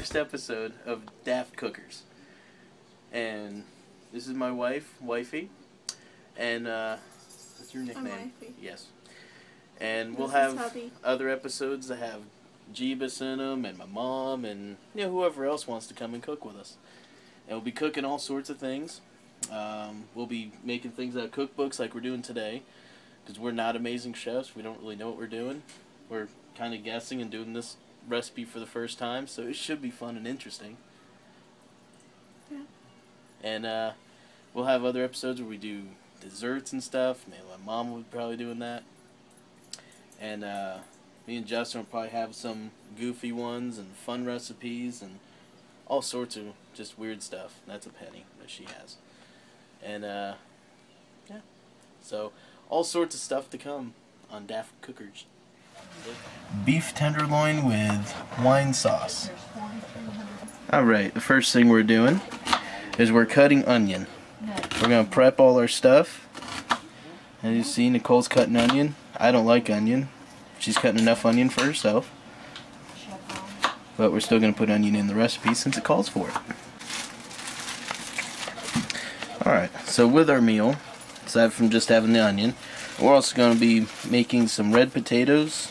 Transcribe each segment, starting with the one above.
first episode of Cookers. And this is my wifey. And, what's your nickname? I'm wifey. Yes. And This we'll is have hubby. other episodes that have Jeebus in them, and my mom, and whoever else wants to come and cook with us. And we'll be cooking all sorts of things. We'll be making things out of cookbooks like we're doing today, because we're not amazing chefs. We don't really know what we're doing. We're kind of guessing and doing this recipe for the first time, so it should be fun and interesting. Yeah. And we'll have other episodes where we do desserts and stuff. Maybe my mom will be probably doing that. And me and Justin will probably have some goofy ones and fun recipes and all sorts of just weird stuff. That's a Penny that she has. And yeah, so all sorts of stuff to come on dafcookers. Beef tenderloin with wine sauce. Alright, the first thing we're doing is we're cutting onion. We're going to prep all our stuff. As you see, Nicole's cutting onion. I don't like onion. She's cutting enough onion for herself. But we're still going to put onion in the recipe since it calls for it. Alright, so with our meal, aside from just having the onion, we're also going to be making some red potatoes.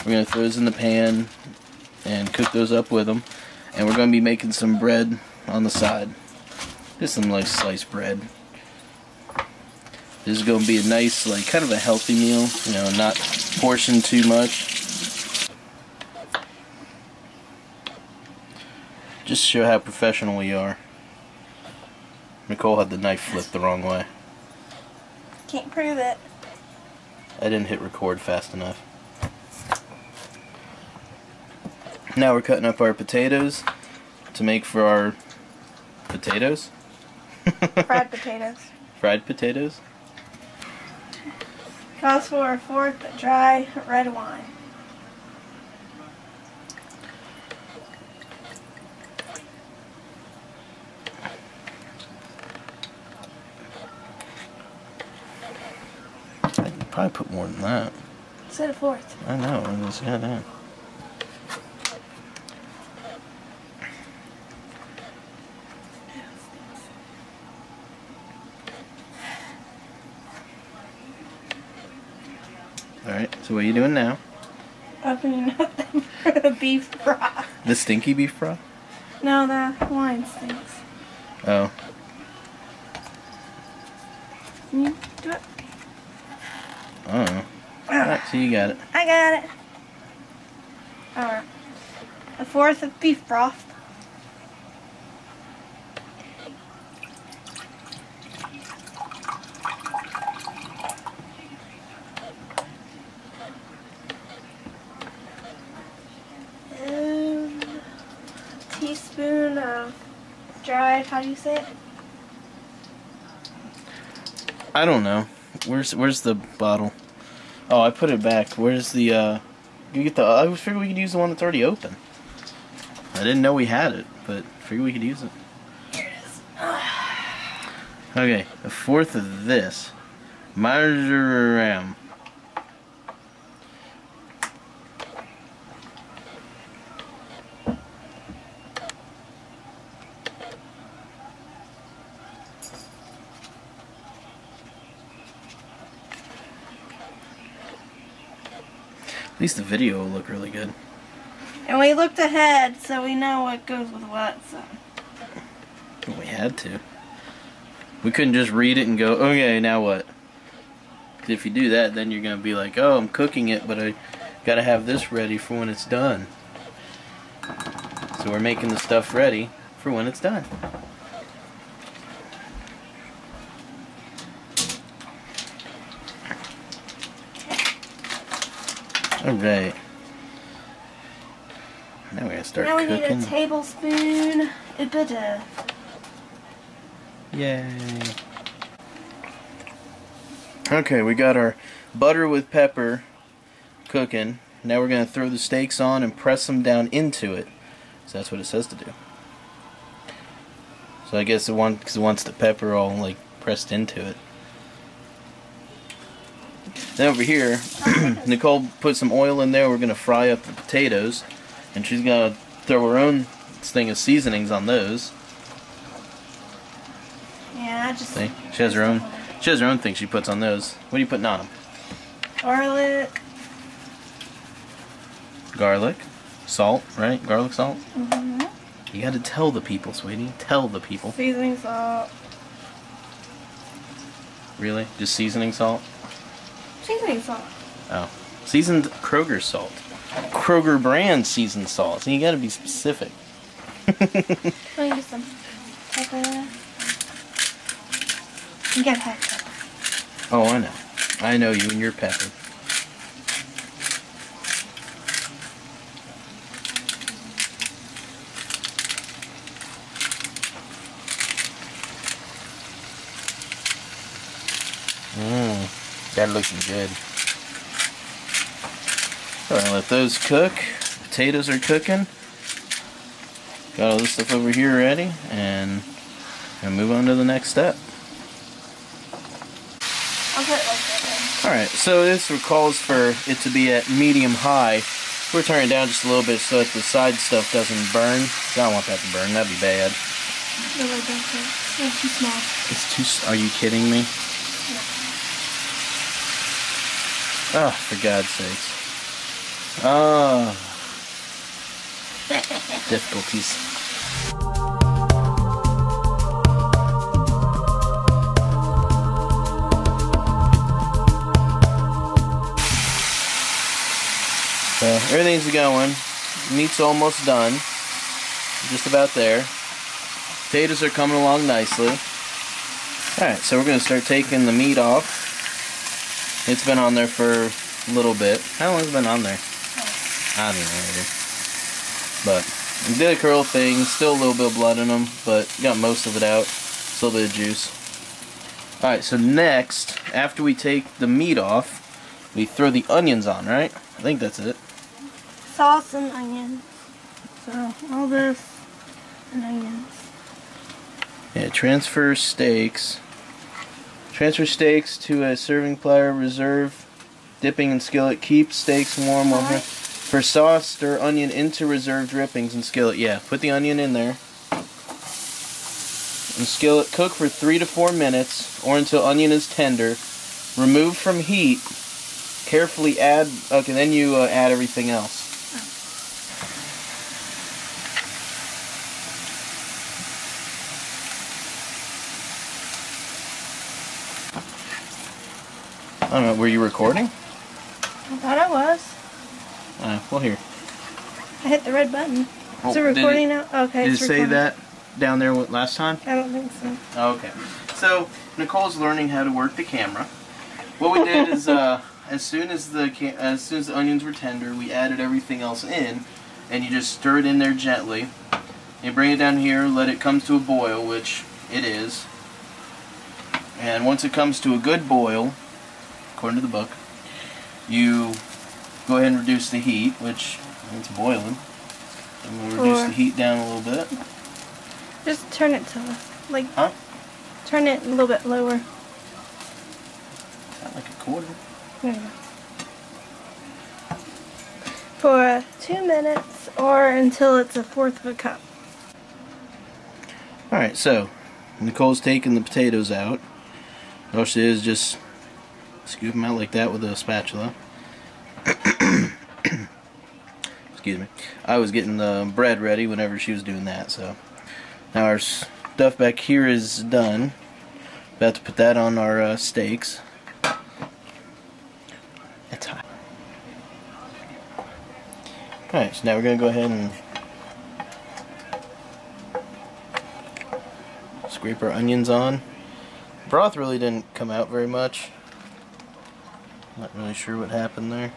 We're going to throw those in the pan and cook those up with them. And we're going to be making some bread on the side. Just some nice sliced bread. This is going to be a nice, like, kind of a healthy meal. You know, not portioned too much. Just to show how professional we are. Nicole had the knife flipped the wrong way. Can't prove it. I didn't hit record fast enough. Now we're cutting up our potatoes to make for our potatoes. Fried potatoes. Fried potatoes. Calls for a fourth dry red wine. I'd probably put more than that. Said a fourth. I know, I just got that. Alright, so what are you doing now? Opening up the beef broth. The stinky beef broth? No, the wine stinks. Oh. Can you do it? Oh. Alright, so you got it. I got it. Alright. A fourth of beef broth. Teaspoon of dried, how do you say it? I don't know. Where's the bottle? Oh, I put it back. Where's the you get the I figured we could use the one that's already open. I didn't know we had it, but figured we could use it. Here it is. Okay, a fourth of this. Marjoram. At least the video will look really good. And we looked ahead, so we know what goes with what, so. Well, we had to. We couldn't just read it and go, okay, now what? 'Cause if you do that, then you're going to be like, oh, I'm cooking it, but I got to have this ready for when it's done. So we're making the stuff ready for when it's done. Alright. Now we're going to start now we cooking. need a tablespoon of butter. Yay. Okay, we got our butter with pepper cooking. Now we're going to throw the steaks on and press them down into it. So that's what it says to do. So I guess because it wants the pepper all like pressed into it. Then over here, Nicole put some oil in there. We're going to fry up the potatoes. And she's going to throw her own thing of seasonings on those. Yeah, I just... See? She has her own thing she puts on those. What are you putting on them? Garlic. Garlic. Salt, right? Garlic salt? Mm-hmm. You gotta tell the people, sweetie. Tell the people. Seasoning salt. Really? Just seasoning salt? Seasoning salt. Oh. Seasoned Kroger salt. Kroger brand seasoned salt. So you gotta be specific. Let me get some pepper. You gotta have pepper. Oh, I know. I know you and your pepper. That looking good. Alright, let those cook. Potatoes are cooking. Got all this stuff over here ready, and move on to the next step. I'll put it like that then. Alright, so this calls for it to be at medium-high. We're turning it down just a little bit so that the side stuff doesn't burn. I don't want that to burn, that'd be bad. No, I don't think. It's too small. It's too... Are you kidding me? No. Oh, for God's sakes. Oh. Difficulties. So, everything's going. Meat's almost done. Just about there. Potatoes are coming along nicely. Alright, so we're going to start taking the meat off. It's been on there for a little bit. How long has it been on there? I don't know either. But, we did a curl thing. Still a little bit of blood in them, but got most of it out. Just a little bit of juice. Alright, so next, after we take the meat off, we throw the onions on, right? I think that's it. Sauce and onions. So, all this and onions. Yeah, transfer steaks. Transfer steaks to a serving platter. Reserve dipping and skillet. Keep steaks warm while for sauce, stir onion into reserved drippings and skillet. Yeah, put the onion in there. And skillet. Cook for 3 to 4 minutes or until onion is tender. Remove from heat. Carefully add. Okay, then you add everything else. I don't know, were you recording? I thought I was. Well, here. I hit the red button. Oh, Is it recording now? Okay, Did it's it say recording. that down there last time? I don't think so. Oh, okay. So, Nicole's learning how to work the camera. What we did is, as soon as the onions were tender, we added everything else in, and you just stir it in there gently. You bring it down here, let it come to a boil, which it is. And once it comes to a good boil, according to the book, you go ahead and reduce the heat, which it's boiling. And we'll reduce the heat down a little bit. Just turn it to, like, Huh? turn it a little bit lower. Not like a quarter. There you go. For 2 minutes or until it's 1/4 of a cup. Alright, so Nicole's taking the potatoes out. All she did is just scoop them out like that with a spatula. Excuse me. I was getting the bread ready whenever she was doing that, so now our stuff back here is done. About to put that on our steaks. It's hot. Alright, so now we're going to go ahead and scrape our onions on. Broth really didn't come out very much. Not really sure what happened there.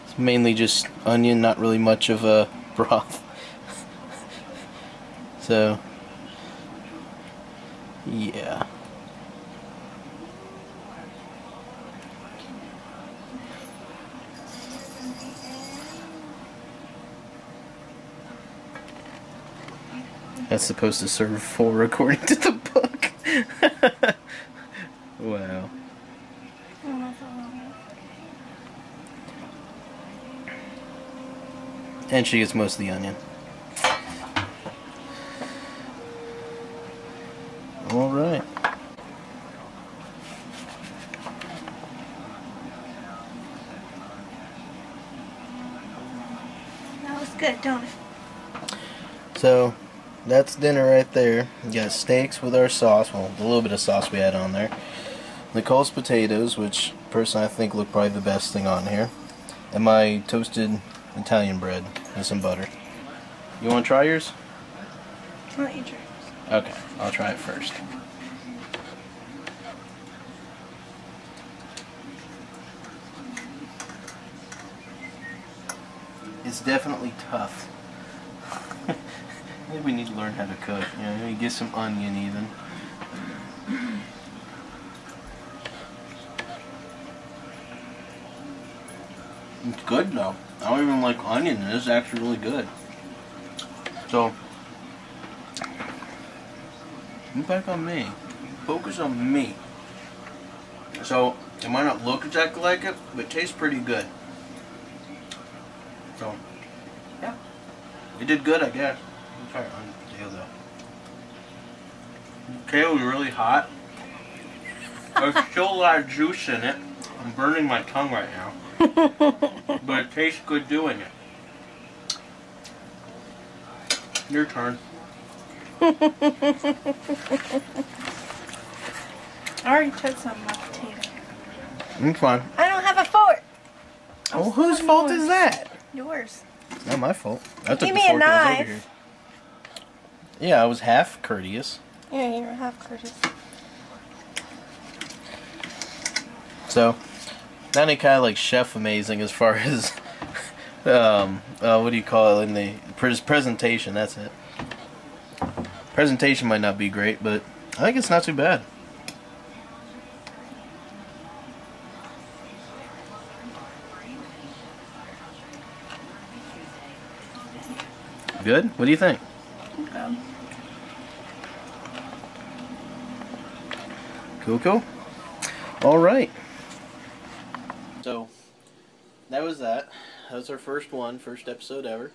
It's mainly just onion, not really much of a broth. So, yeah. That's supposed to serve 4 according to the book. Wow. And she gets most of the onion. Alright. That was good, don't it? So, that's dinner right there. We got steaks with our sauce. Well, the little bit of sauce we had on there. Nicole's potatoes, which personally I think look probably the best thing on here. And my toasted Italian bread and some butter. You want to try yours? I'll let you try. Okay, I'll try it first. It's definitely tough. Maybe we need to learn how to cook. You know, maybe get some onion even. It's good though. I don't even like onion, and this is actually really good. So, get back on me. Focus on me. So, it might not look exactly like it, but it tastes pretty good. So, yeah. It did good, I guess. Let me try it on the tail though. Kale is really hot. There's still a lot of juice in it. I'm burning my tongue right now. But it tastes good doing it. Your turn. I already took some of my potato. It's fine. I don't have a fork. Oh, whose fault is that? Yours. It's not my fault. I took Give the me a fork that was over knife. here. Yeah, I was half courteous. Yeah, you're half courteous. So, not any kind of like chef amazing as far as what do you call it in the presentation? That's it. Presentation might not be great, but I think it's not too bad. Good? What do you think? Okay. Cool, cool. All right. So, that was that. That was our first episode ever.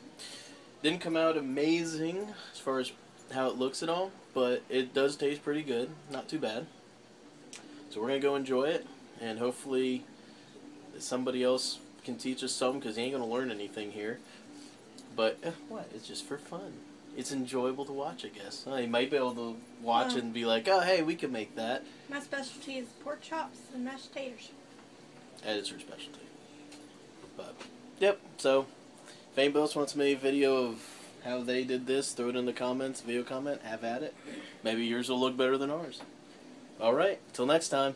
Didn't come out amazing as far as how it looks and all, but it does taste pretty good. Not too bad. So we're going to go enjoy it, and hopefully somebody else can teach us something, because he ain't going to learn anything here. But, what? It's just for fun. It's enjoyable to watch, I guess. You might be able to watch it and be like, oh, hey, we can make that. My specialty is pork chops and mashed taters. That is her specialty. But, yep, so, if anybody else wants to make a video of how they did this, throw it in the comments, video comment, have at it. Maybe yours will look better than ours. Alright, till next time.